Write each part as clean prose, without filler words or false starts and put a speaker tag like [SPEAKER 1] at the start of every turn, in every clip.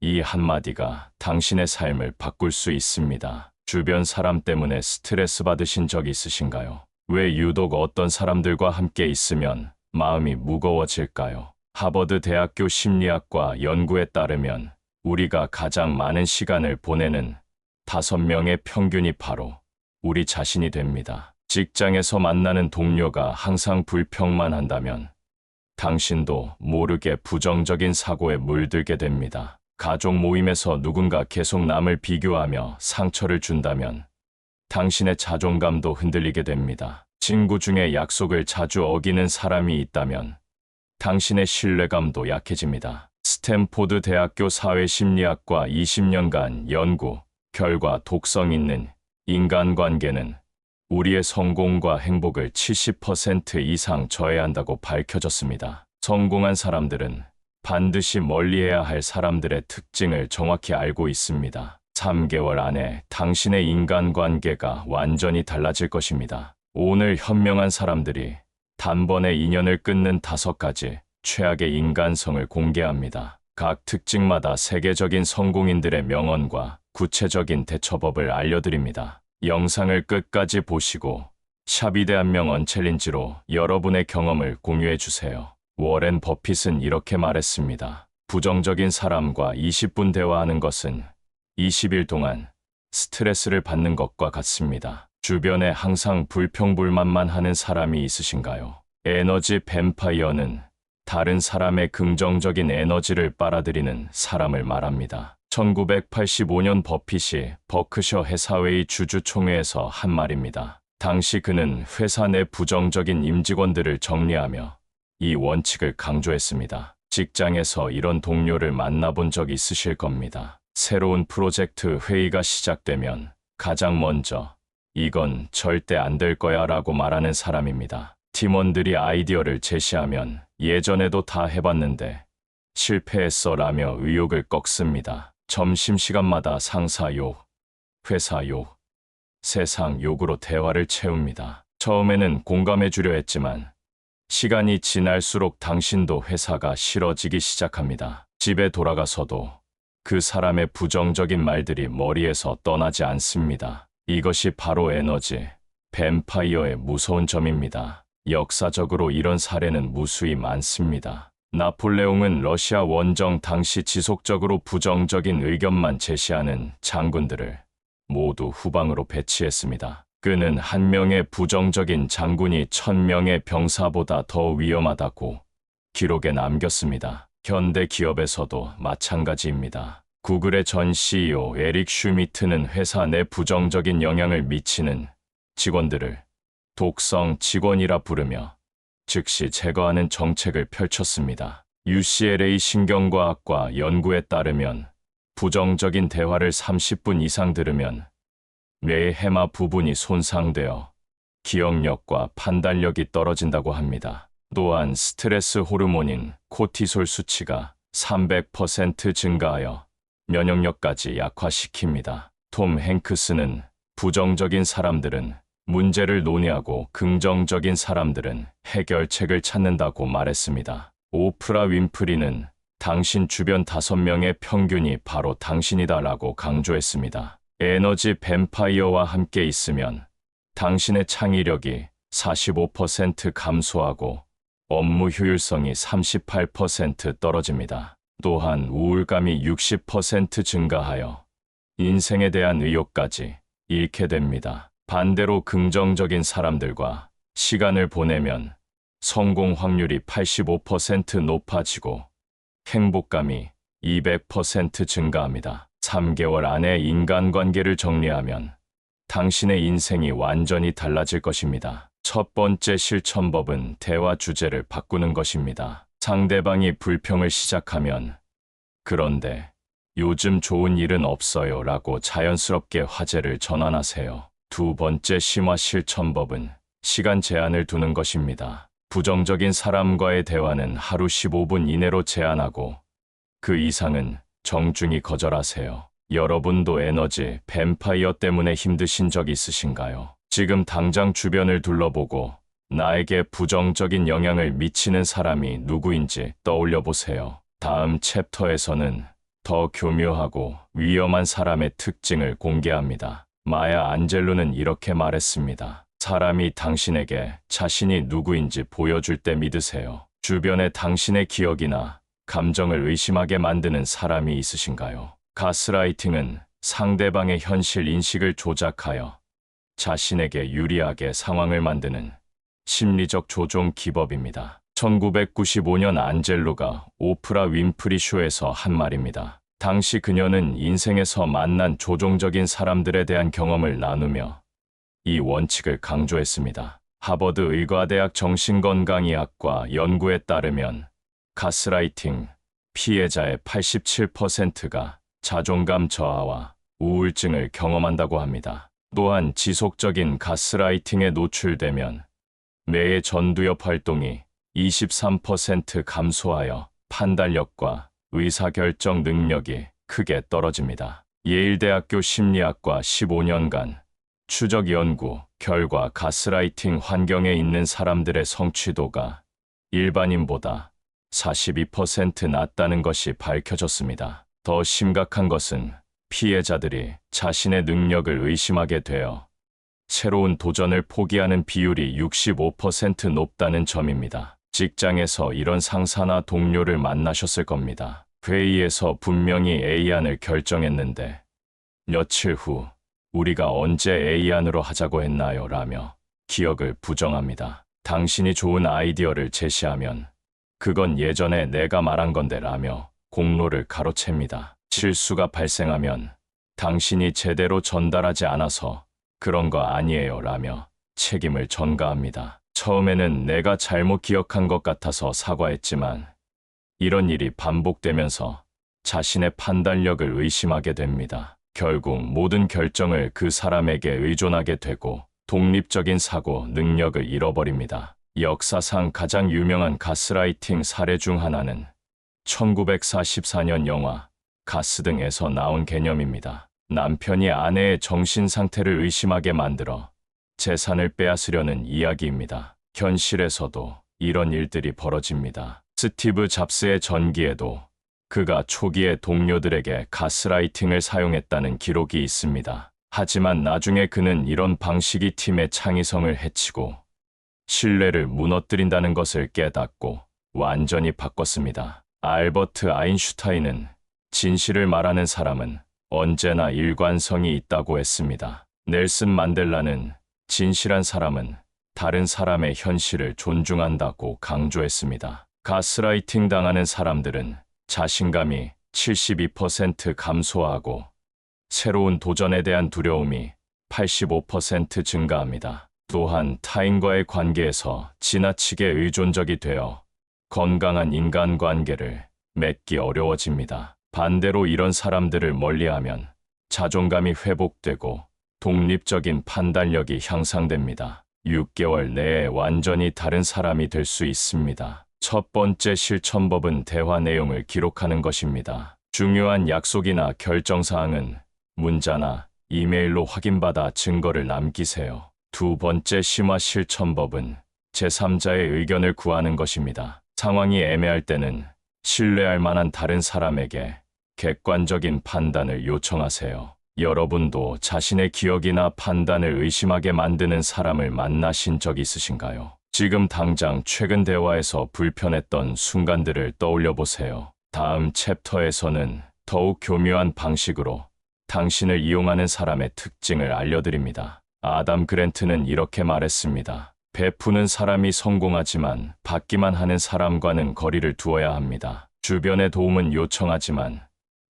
[SPEAKER 1] 이 한마디가 당신의 삶을 바꿀 수 있습니다. 주변 사람 때문에 스트레스 받으신 적 있으신가요? 왜 유독 어떤 사람들과 함께 있으면 마음이 무거워질까요? 하버드 대학교 심리학과 연구에 따르면 우리가 가장 많은 시간을 보내는 5명의 평균이 바로 우리 자신이 됩니다. 직장에서 만나는 동료가 항상 불평만 한다면 당신도 모르게 부정적인 사고에 물들게 됩니다. 가족 모임에서 누군가 계속 남을 비교하며 상처를 준다면 당신의 자존감도 흔들리게 됩니다. 친구 중에 약속을 자주 어기는 사람이 있다면 당신의 신뢰감도 약해집니다. 스탠포드 대학교 사회심리학과 20년간 연구 결과 독성 있는 인간관계는 우리의 성공과 행복을 70% 이상 저해한다고 밝혀졌습니다. 성공한 사람들은 반드시 멀리해야 할 사람들의 특징을 정확히 알고 있습니다. 3개월 안에 당신의 인간관계가 완전히 달라질 것입니다. 오늘 현명한 사람들이 단번에 인연을 끊는 5가지 최악의 인간성을 공개합니다. 각 특징마다 세계적인 성공인들의 명언과 구체적인 대처법을 알려드립니다. 영상을 끝까지 보시고 샵이대한 명언 챌린지로 여러분의 경험을 공유해주세요. 워렌 버핏은 이렇게 말했습니다. 부정적인 사람과 20분 대화하는 것은 20일 동안 스트레스를 받는 것과 같습니다. 주변에 항상 불평불만만 하는 사람이 있으신가요? 에너지 뱀파이어는 다른 사람의 긍정적인 에너지를 빨아들이는 사람을 말합니다. 1985년 버핏이 버크셔 해사회의 주주총회에서 한 말입니다. 당시 그는 회사 내 부정적인 임직원들을 정리하며 이 원칙을 강조했습니다. 직장에서 이런 동료를 만나본 적 있으실 겁니다. 새로운 프로젝트 회의가 시작되면 가장 먼저 이건 절대 안 될 거야 라고 말하는 사람입니다. 팀원들이 아이디어를 제시하면 예전에도 다 해봤는데 실패했어 라며 의욕을 꺾습니다. 점심시간마다 상사 욕, 회사 욕, 세상 욕으로 대화를 채웁니다. 처음에는 공감해 주려 했지만 시간이 지날수록 당신도 회사가 싫어지기 시작합니다. 집에 돌아가서도 그 사람의 부정적인 말들이 머리에서 떠나지 않습니다. 이것이 바로 에너지 뱀파이어의 무서운 점입니다. 역사적으로 이런 사례는 무수히 많습니다. 나폴레옹은 러시아 원정 당시 지속적으로 부정적인 의견만 제시하는 장군들을 모두 후방으로 배치했습니다. 그는 한 명의 부정적인 장군이 1000명의 병사보다 더 위험하다고 기록에 남겼습니다. 현대 기업에서도 마찬가지입니다. 구글의 전 CEO 에릭 슈미트는 회사 내 부정적인 영향을 미치는 직원들을 독성 직원이라 부르며 즉시 제거하는 정책을 펼쳤습니다. UCLA 신경과학과 연구에 따르면 부정적인 대화를 30분 이상 들으면 뇌의 해마 부분이 손상되어 기억력과 판단력이 떨어진다고 합니다. 또한 스트레스 호르몬인 코티솔 수치가 300% 증가하여 면역력까지 약화시킵니다. 톰 행크스는 부정적인 사람들은 문제를 논의하고 긍정적인 사람들은 해결책을 찾는다고 말했습니다. 오프라 윈프리는 당신 주변 5명의 평균이 바로 당신이다라고 강조했습니다. 에너지 뱀파이어와 함께 있으면 당신의 창의력이 45% 감소하고 업무 효율성이 38% 떨어집니다. 또한 우울감이 60% 증가하여 인생에 대한 의욕까지 잃게 됩니다. 반대로 긍정적인 사람들과 시간을 보내면 성공 확률이 85% 높아지고 행복감이 200% 증가합니다. 3개월 안에 인간관계를 정리하면 당신의 인생이 완전히 달라질 것입니다. 첫 번째 실천법은 대화 주제를 바꾸는 것입니다. 상대방이 불평을 시작하면 그런데 요즘 좋은 일은 없어요 라고 자연스럽게 화제를 전환하세요. 두 번째 심화 실천법은 시간 제한을 두는 것입니다. 부정적인 사람과의 대화는 하루 15분 이내로 제한하고 그 이상은 정중히 거절하세요. 여러분도 에너지 뱀파이어 때문에 힘드신 적 있으신가요? 지금 당장 주변을 둘러보고 나에게 부정적인 영향을 미치는 사람이 누구인지 떠올려 보세요. 다음 챕터에서는 더 교묘하고 위험한 사람의 특징을 공개합니다. 마야 안젤루는 이렇게 말했습니다. 사람이 당신에게 자신이 누구인지 보여줄 때 믿으세요. 주변에 당신의 기억이나 감정을 의심하게 만드는 사람이 있으신가요? 가스라이팅은 상대방의 현실 인식을 조작하여 자신에게 유리하게 상황을 만드는 심리적 조종 기법입니다. 1995년 안젤루가 오프라 윈프리 쇼에서 한 말입니다. 당시 그녀는 인생에서 만난 조종적인 사람들에 대한 경험을 나누며 이 원칙을 강조했습니다. 하버드 의과대학 정신건강의학과 연구에 따르면 가스라이팅 피해자의 87%가 자존감 저하와 우울증을 경험한다고 합니다. 또한 지속적인 가스라이팅에 노출되면 뇌의 전두엽 활동이 23% 감소하여 판단력과 의사결정 능력이 크게 떨어집니다. 예일대학교 심리학과 15년간 추적 연구 결과 가스라이팅 환경에 있는 사람들의 성취도가 일반인보다 42% 낮다는 것이 밝혀졌습니다. 더 심각한 것은 피해자들이 자신의 능력을 의심하게 되어 새로운 도전을 포기하는 비율이 65% 높다는 점입니다. 직장에서 이런 상사나 동료를 만나셨을 겁니다. 회의에서 분명히 A안을 결정했는데 며칠 후 우리가 언제 A안으로 하자고 했나요? 라며 기억을 부정합니다. 당신이 좋은 아이디어를 제시하면 그건 예전에 내가 말한 건데 라며 공로를 가로챕니다. 실수가 발생하면 당신이 제대로 전달하지 않아서 그런 거 아니에요 라며 책임을 전가합니다. 처음에는 내가 잘못 기억한 것 같아서 사과했지만 이런 일이 반복되면서 자신의 판단력을 의심하게 됩니다. 결국 모든 결정을 그 사람에게 의존하게 되고 독립적인 사고 능력을 잃어버립니다. 역사상 가장 유명한 가스라이팅 사례 중 하나는 1944년 영화 가스 등에서 나온 개념입니다. 남편이 아내의 정신 상태를 의심하게 만들어 재산을 빼앗으려는 이야기입니다. 현실에서도 이런 일들이 벌어집니다. 스티브 잡스의 전기에도 그가 초기에 동료들에게 가스라이팅을 사용했다는 기록이 있습니다. 하지만 나중에 그는 이런 방식이 팀의 창의성을 해치고 신뢰를 무너뜨린다는 것을 깨닫고 완전히 바꿨습니다. 알버트 아인슈타인은 진실을 말하는 사람은 언제나 일관성이 있다고 했습니다. 넬슨 만델라는 진실한 사람은 다른 사람의 현실을 존중한다고 강조했습니다. 가스라이팅 당하는 사람들은 자신감이 72% 감소하고 새로운 도전에 대한 두려움이 85% 증가합니다. 또한 타인과의 관계에서 지나치게 의존적이 되어 건강한 인간관계를 맺기 어려워집니다. 반대로 이런 사람들을 멀리하면 자존감이 회복되고 독립적인 판단력이 향상됩니다. 6개월 내에 완전히 다른 사람이 될 수 있습니다. 첫 번째 실천법은 대화 내용을 기록하는 것입니다. 중요한 약속이나 결정사항은 문자나 이메일로 확인받아 증거를 남기세요. 두 번째 심화 실천법은 제3자의 의견을 구하는 것입니다. 상황이 애매할 때는 신뢰할 만한 다른 사람에게 객관적인 판단을 요청하세요. 여러분도 자신의 기억이나 판단을 의심하게 만드는 사람을 만나신 적 있으신가요? 지금 당장 최근 대화에서 불편했던 순간들을 떠올려 보세요. 다음 챕터에서는 더욱 교묘한 방식으로 당신을 이용하는 사람의 특징을 알려드립니다. 아담 그랜트는 이렇게 말했습니다. 베푸는 사람이 성공하지만 받기만 하는 사람과는 거리를 두어야 합니다. 주변의 도움은 요청하지만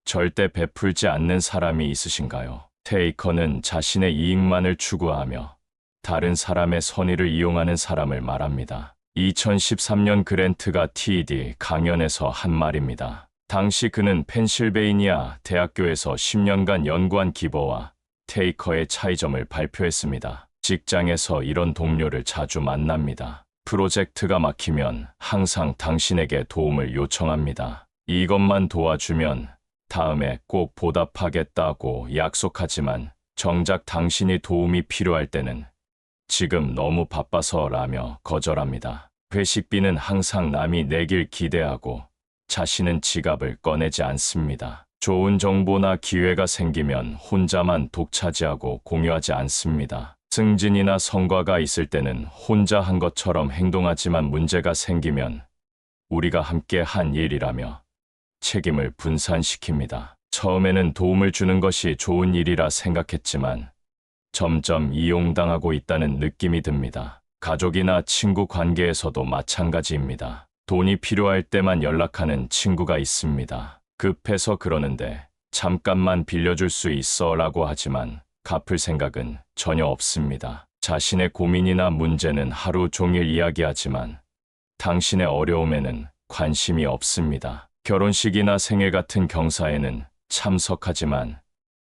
[SPEAKER 1] 절대 베풀지 않는 사람이 있으신가요? 테이커는 자신의 이익만을 추구하며 다른 사람의 선의를 이용하는 사람을 말합니다. 2013년 그랜트가 TED 강연에서 한 말입니다. 당시 그는 펜실베이니아 대학교에서 10년간 연구한 기버와 테이커의 차이점을 발표했습니다. 직장에서 이런 동료를 자주 만납니다. 프로젝트가 막히면 항상 당신에게 도움을 요청합니다. 이것만 도와주면 다음에 꼭 보답하겠다고 약속하지만 정작 당신이 도움이 필요할 때는 지금 너무 바빠서라며 거절합니다. 회식비는 항상 남이 내길 기대하고 자신은 지갑을 꺼내지 않습니다. 좋은 정보나 기회가 생기면 혼자만 독차지하고 공유하지 않습니다. 승진이나 성과가 있을 때는 혼자 한 것처럼 행동하지만 문제가 생기면 우리가 함께 한 일이라며 책임을 분산시킵니다. 처음에는 도움을 주는 것이 좋은 일이라 생각했지만 점점 이용당하고 있다는 느낌이 듭니다. 가족이나 친구 관계에서도 마찬가지입니다. 돈이 필요할 때만 연락하는 친구가 있습니다. 급해서 그러는데 잠깐만 빌려줄 수 있어 라고 하지만 갚을 생각은 전혀 없습니다. 자신의 고민이나 문제는 하루 종일 이야기하지만 당신의 어려움에는 관심이 없습니다. 결혼식이나 생일 같은 경사에는 참석하지만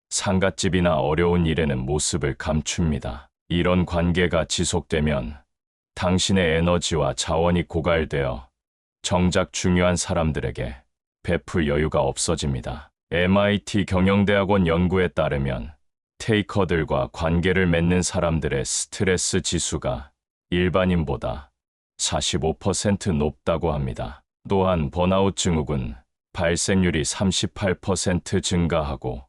[SPEAKER 1] 상갓집이나 어려운 일에는 모습을 감춥니다. 이런 관계가 지속되면 당신의 에너지와 자원이 고갈되어 정작 중요한 사람들에게 베풀 여유가 없어집니다. MIT 경영대학원 연구에 따르면 테이커들과 관계를 맺는 사람들의 스트레스 지수가 일반인보다 45% 높다고 합니다. 또한 번아웃 증후군 발생률이 38% 증가하고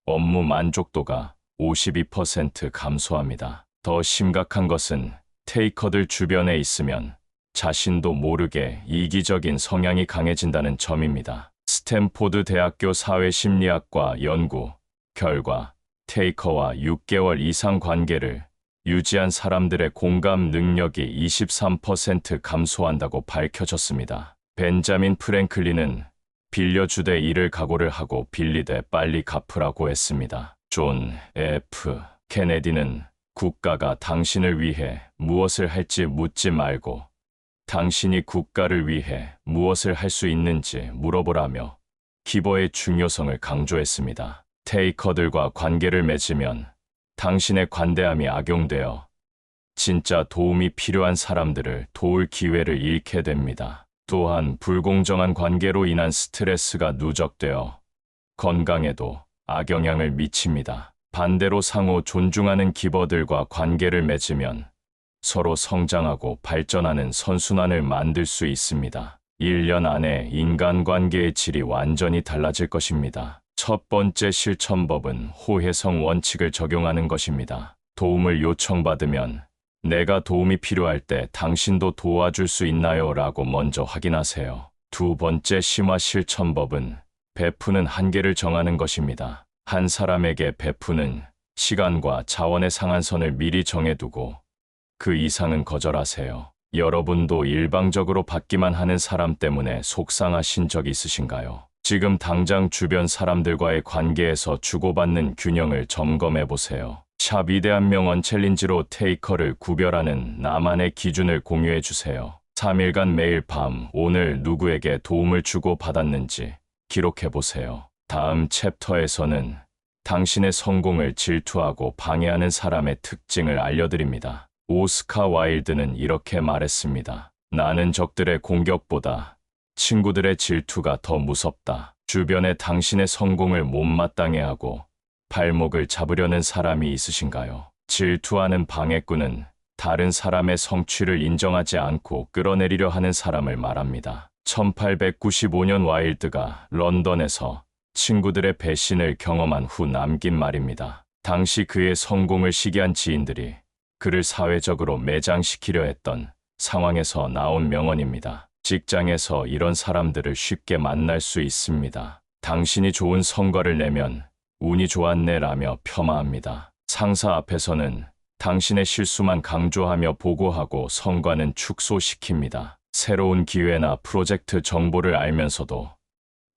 [SPEAKER 1] 업무 만족도가 52% 감소합니다. 더 심각한 것은 테이커들 주변에 있으면 자신도 모르게 이기적인 성향이 강해진다는 점입니다. 스탠포드 대학교 사회심리학과 연구 결과 테이커와 6개월 이상 관계를 유지한 사람들의 공감 능력이 23% 감소한다고 밝혀졌습니다. 벤자민 프랭클린은 빌려주되 일을 각오를 하고 빌리되 빨리 갚으라고 했습니다. 존 F. 케네디는 국가가 당신을 위해 무엇을 할지 묻지 말고 당신이 국가를 위해 무엇을 할 수 있는지 물어보라며 기버의 중요성을 강조했습니다. 테이커들과 관계를 맺으면 당신의 관대함이 악용되어 진짜 도움이 필요한 사람들을 도울 기회를 잃게 됩니다. 또한 불공정한 관계로 인한 스트레스가 누적되어 건강에도 악영향을 미칩니다. 반대로 상호 존중하는 기버들과 관계를 맺으면 서로 성장하고 발전하는 선순환을 만들 수 있습니다. 1년 안에 인간관계의 질이 완전히 달라질 것입니다. 첫 번째 실천법은 호혜성 원칙을 적용하는 것입니다. 도움을 요청받으면 내가 도움이 필요할 때 당신도 도와줄 수 있나요? 라고 먼저 확인하세요. 두 번째 심화 실천법은 베푸는 한계를 정하는 것입니다. 한 사람에게 베푸는 시간과 자원의 상한선을 미리 정해두고 그 이상은 거절하세요. 여러분도 일방적으로 받기만 하는 사람 때문에 속상하신 적 있으신가요? 지금 당장 주변 사람들과의 관계에서 주고받는 균형을 점검해 보세요. 샵 위대한 명언 챌린지로 테이커를 구별하는 나만의 기준을 공유해 주세요. 3일간 매일 밤 오늘 누구에게 도움을 주고 받았는지 기록해 보세요. 다음 챕터에서는 당신의 성공을 질투하고 방해하는 사람의 특징을 알려드립니다. 오스카 와일드는 이렇게 말했습니다. 나는 적들의 공격보다 친구들의 질투가 더 무섭다. 주변에 당신의 성공을 못마땅해 하고 발목을 잡으려는 사람이 있으신가요? 질투하는 방해꾼은 다른 사람의 성취를 인정하지 않고 끌어내리려 하는 사람을 말합니다. 1895년 와일드가 런던에서 친구들의 배신을 경험한 후 남긴 말입니다. 당시 그의 성공을 시기한 지인들이 그를 사회적으로 매장시키려 했던 상황에서 나온 명언입니다. 직장에서 이런 사람들을 쉽게 만날 수 있습니다. 당신이 좋은 성과를 내면 운이 좋았네라며 폄하합니다. 상사 앞에서는 당신의 실수만 강조하며 보고하고 성과는 축소시킵니다. 새로운 기회나 프로젝트 정보를 알면서도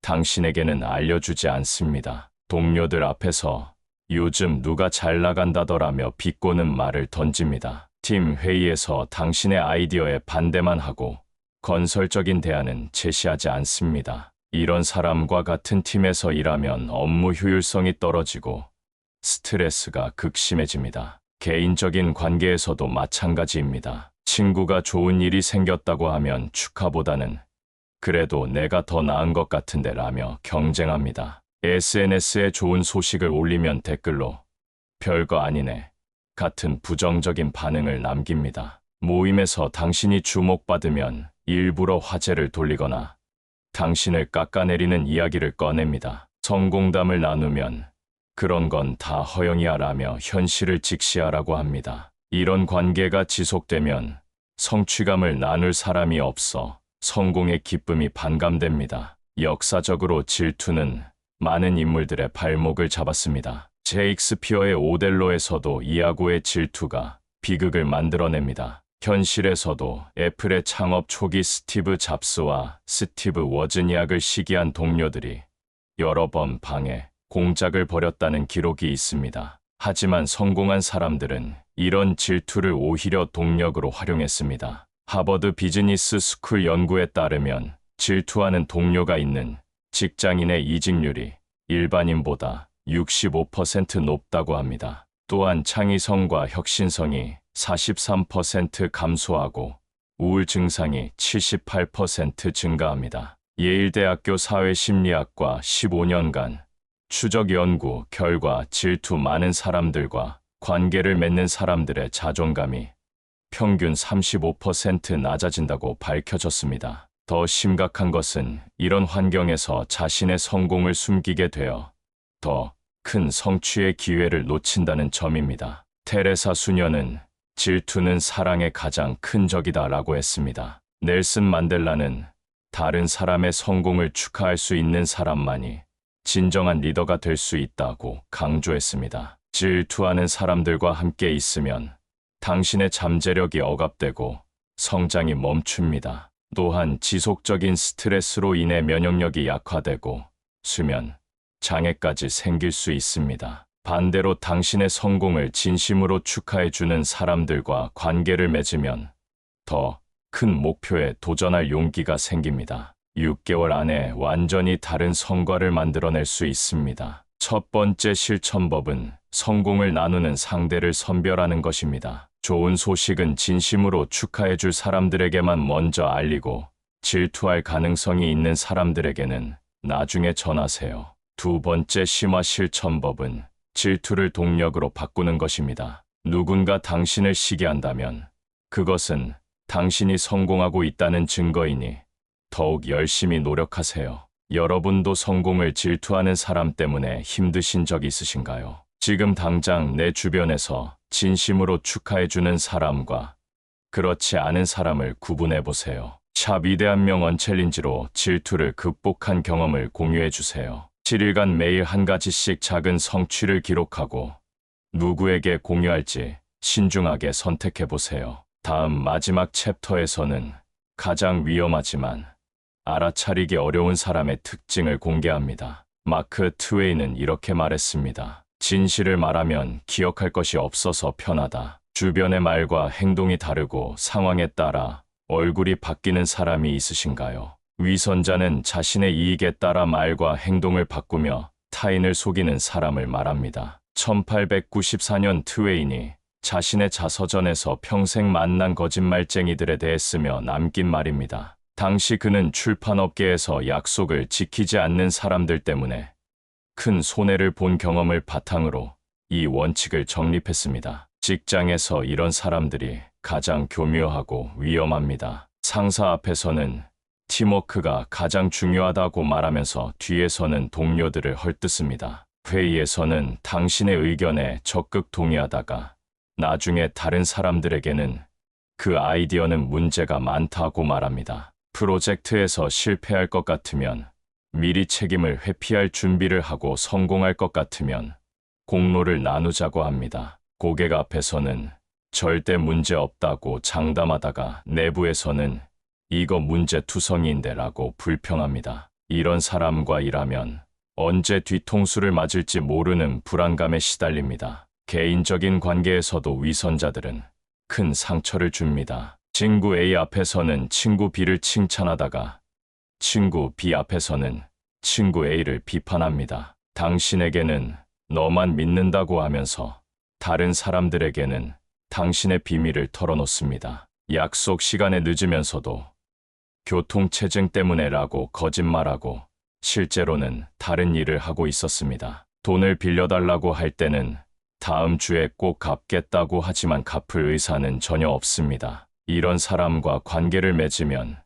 [SPEAKER 1] 당신에게는 알려주지 않습니다. 동료들 앞에서 요즘 누가 잘 나간다더라며 비꼬는 말을 던집니다. 팀 회의에서 당신의 아이디어에 반대만 하고 건설적인 대안은 제시하지 않습니다. 이런 사람과 같은 팀에서 일하면 업무 효율성이 떨어지고 스트레스가 극심해집니다. 개인적인 관계에서도 마찬가지입니다. 친구가 좋은 일이 생겼다고 하면 축하보다는 그래도 내가 더 나은 것 같은데 라며 경쟁합니다. SNS에 좋은 소식을 올리면 댓글로 별거 아니네 같은 부정적인 반응을 남깁니다. 모임에서 당신이 주목받으면 일부러 화제를 돌리거나 당신을 깎아내리는 이야기를 꺼냅니다. 성공담을 나누면 그런 건 다 허영이야라며 현실을 직시하라고 합니다. 이런 관계가 지속되면 성취감을 나눌 사람이 없어 성공의 기쁨이 반감됩니다. 역사적으로 질투는 많은 인물들의 발목을 잡았습니다. 셰익스피어의 오델로에서도 이아고의 질투가 비극을 만들어냅니다. 현실에서도 애플의 창업 초기 스티브 잡스와 스티브 워즈니악을 시기한 동료들이 여러 번 방해, 공작을 벌였다는 기록이 있습니다. 하지만 성공한 사람들은 이런 질투를 오히려 동력으로 활용했습니다. 하버드 비즈니스 스쿨 연구에 따르면 질투하는 동료가 있는 직장인의 이직률이 일반인보다 65% 높다고 합니다. 또한 창의성과 혁신성이 43% 감소하고 우울 증상이 78% 증가합니다. 예일대학교 사회심리학과 15년간 추적 연구 결과 질투 많은 사람들과 관계를 맺는 사람들의 자존감이 평균 35% 낮아진다고 밝혀졌습니다. 더 심각한 것은 이런 환경에서 자신의 성공을 숨기게 되어 더 큰 성취의 기회를 놓친다는 점입니다. 테레사 수녀는 질투는 사랑의 가장 큰 적이다라고 했습니다. 넬슨 만델라는 다른 사람의 성공을 축하할 수 있는 사람만이 진정한 리더가 될 수 있다고 강조했습니다. 질투하는 사람들과 함께 있으면 당신의 잠재력이 억압되고 성장이 멈춥니다. 또한 지속적인 스트레스로 인해 면역력이 약화되고 수면 장애까지 생길 수 있습니다. 반대로 당신의 성공을 진심으로 축하해주는 사람들과 관계를 맺으면 더 큰 목표에 도전할 용기가 생깁니다. 6개월 안에 완전히 다른 성과를 만들어낼 수 있습니다. 첫 번째 실천법은 성공을 나누는 상대를 선별하는 것입니다. 좋은 소식은 진심으로 축하해줄 사람들에게만 먼저 알리고 질투할 가능성이 있는 사람들에게는 나중에 전하세요. 두 번째 심화 실천법은 질투를 동력으로 바꾸는 것입니다. 누군가 당신을 시기한다면 그것은 당신이 성공하고 있다는 증거이니 더욱 열심히 노력하세요. 여러분도 성공을 질투하는 사람 때문에 힘드신 적 있으신가요? 지금 당장 내 주변에서 진심으로 축하해주는 사람과 그렇지 않은 사람을 구분해보세요. 샵 위대한 명언 챌린지로 질투를 극복한 경험을 공유해주세요. 7일간 매일 한 가지씩 작은 성취를 기록하고 누구에게 공유할지 신중하게 선택해보세요. 다음 마지막 챕터에서는 가장 위험하지만 알아차리기 어려운 사람의 특징을 공개합니다. 마크 트웨이는 이렇게 말했습니다. 진실을 말하면 기억할 것이 없어서 편하다. 주변의 말과 행동이 다르고 상황에 따라 얼굴이 바뀌는 사람이 있으신가요? 위선자는 자신의 이익에 따라 말과 행동을 바꾸며 타인을 속이는 사람을 말합니다. 1894년 트웨인이 자신의 자서전에서 평생 만난 거짓말쟁이들에 대해 쓰며 남긴 말입니다. 당시 그는 출판업계에서 약속을 지키지 않는 사람들 때문에 큰 손해를 본 경험을 바탕으로 이 원칙을 정립했습니다. 직장에서 이런 사람들이 가장 교묘하고 위험합니다. 상사 앞에서는 팀워크가 가장 중요하다고 말하면서 뒤에서는 동료들을 헐뜯습니다. 회의에서는 당신의 의견에 적극 동의하다가 나중에 다른 사람들에게는 그 아이디어는 문제가 많다고 말합니다. 프로젝트에서 실패할 것 같으면 미리 책임을 회피할 준비를 하고 성공할 것 같으면 공로를 나누자고 합니다. 고객 앞에서는 절대 문제 없다고 장담하다가 내부에서는 이거 문제투성이인데 라고 불평합니다. 이런 사람과 일하면 언제 뒤통수를 맞을지 모르는 불안감에 시달립니다. 개인적인 관계에서도 위선자들은 큰 상처를 줍니다. 친구 A 앞에서는 친구 B를 칭찬하다가 친구 B 앞에서는 친구 A를 비판합니다. 당신에게는 너만 믿는다고 하면서 다른 사람들에게는 당신의 비밀을 털어놓습니다. 약속 시간에 늦으면서도 교통체증 때문에라고 거짓말하고 실제로는 다른 일을 하고 있었습니다. 돈을 빌려달라고 할 때는 다음 주에 꼭 갚겠다고 하지만 갚을 의사는 전혀 없습니다. 이런 사람과 관계를 맺으면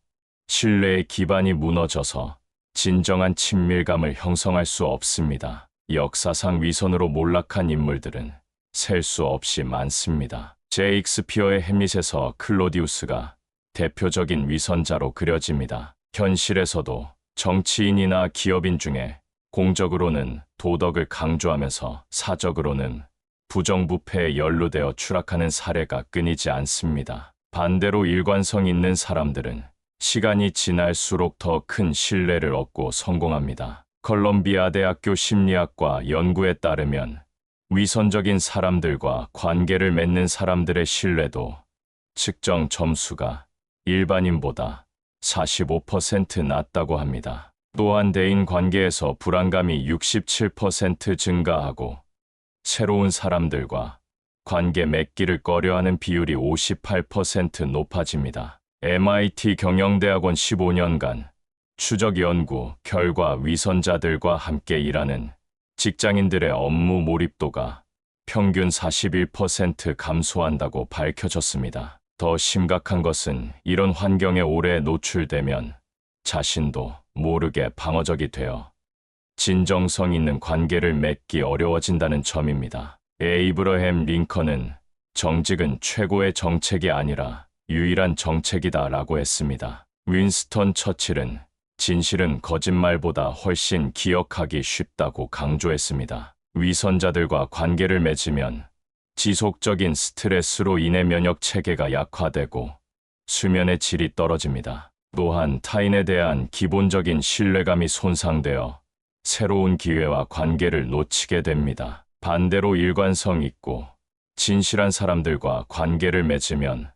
[SPEAKER 1] 신뢰의 기반이 무너져서 진정한 친밀감을 형성할 수 없습니다. 역사상 위선으로 몰락한 인물들은 셀 수 없이 많습니다. 셰익스피어의 햄릿에서 클로디우스가 대표적인 위선자로 그려집니다. 현실에서도 정치인이나 기업인 중에 공적으로는 도덕을 강조하면서 사적으로는 부정부패에 연루되어 추락하는 사례가 끊이지 않습니다. 반대로 일관성 있는 사람들은 시간이 지날수록 더 큰 신뢰를 얻고 성공합니다. 컬럼비아 대학교 심리학과 연구에 따르면 위선적인 사람들과 관계를 맺는 사람들의 신뢰도 측정 점수가 일반인보다 45% 낮다고 합니다. 또한 대인 관계에서 불안감이 67% 증가하고 새로운 사람들과 관계 맺기를 꺼려하는 비율이 58% 높아집니다. MIT 경영대학원 15년간 추적 연구 결과 위선자들과 함께 일하는 직장인들의 업무 몰입도가 평균 41% 감소한다고 밝혀졌습니다. 더 심각한 것은 이런 환경에 오래 노출되면 자신도 모르게 방어적이 되어 진정성 있는 관계를 맺기 어려워진다는 점입니다. 에이브러햄 링컨은 정직은 최고의 정책이 아니라 유일한 정책이다 라고 했습니다. 윈스턴 처칠은 진실은 거짓말보다 훨씬 기억하기 쉽다고 강조했습니다. 위선자들과 관계를 맺으면 지속적인 스트레스로 인해 면역 체계가 약화되고 수면의 질이 떨어집니다. 또한 타인에 대한 기본적인 신뢰감이 손상되어 새로운 기회와 관계를 놓치게 됩니다. 반대로 일관성 있고 진실한 사람들과 관계를 맺으면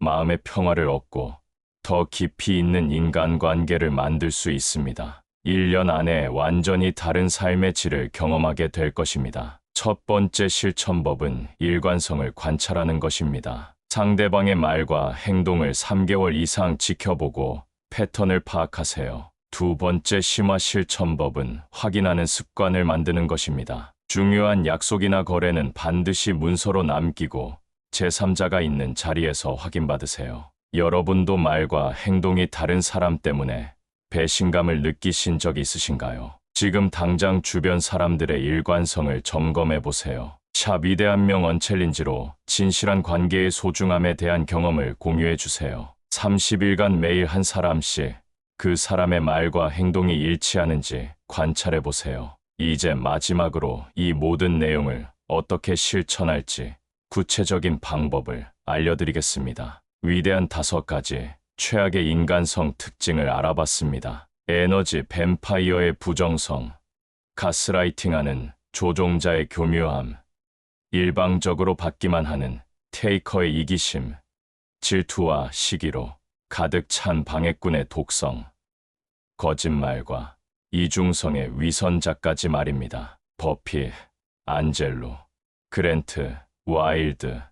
[SPEAKER 1] 마음의 평화를 얻고 더 깊이 있는 인간관계를 만들 수 있습니다. 1년 안에 완전히 다른 삶의 질을 경험하게 될 것입니다. 첫 번째 실천법은 일관성을 관찰하는 것입니다. 상대방의 말과 행동을 3개월 이상 지켜보고 패턴을 파악하세요. 두 번째 심화 실천법은 확인하는 습관을 만드는 것입니다. 중요한 약속이나 거래는 반드시 문서로 남기고 제3자가 있는 자리에서 확인받으세요. 여러분도 말과 행동이 다른 사람 때문에 배신감을 느끼신 적 있으신가요? 지금 당장 주변 사람들의 일관성을 점검해 보세요. 샵 위대한 명언 챌린지로 진실한 관계의 소중함에 대한 경험을 공유해 주세요. 30일간 매일 한 사람씩 그 사람의 말과 행동이 일치하는지 관찰해 보세요. 이제 마지막으로 이 모든 내용을 어떻게 실천할지 구체적인 방법을 알려드리겠습니다. 위대한 5가지 최악의 인간성 특징을 알아봤습니다. 에너지 뱀파이어의 부정성, 가스라이팅하는 조종자의 교묘함, 일방적으로 받기만 하는 테이커의 이기심, 질투와 시기로 가득 찬 방해꾼의 독성, 거짓말과 이중성의 위선자까지 말입니다. 버피, 안젤로, 그랜트, 와일드,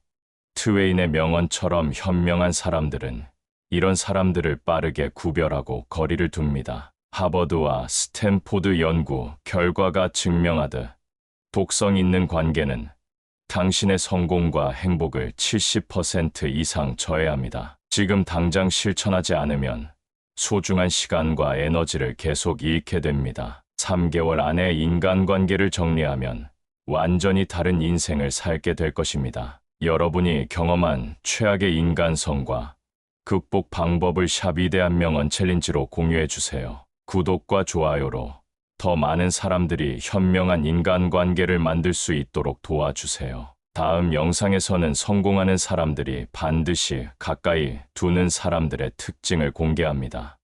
[SPEAKER 1] 트웨인의 명언처럼 현명한 사람들은 이런 사람들을 빠르게 구별하고 거리를 둡니다. 하버드와 스탠포드 연구 결과가 증명하듯 독성 있는 관계는 당신의 성공과 행복을 70% 이상 저해합니다. 지금 당장 실천하지 않으면 소중한 시간과 에너지를 계속 잃게 됩니다. 3개월 안에 인간관계를 정리하면 완전히 다른 인생을 살게 될 것입니다. 여러분이 경험한 최악의 인간성과 극복 방법을 샵 위대한 명언 챌린지로 공유해 주세요. 구독과 좋아요로 더 많은 사람들이 현명한 인간관계를 만들 수 있도록 도와주세요. 다음 영상에서는 성공하는 사람들이 반드시 가까이 두는 사람들의 특징을 공개합니다.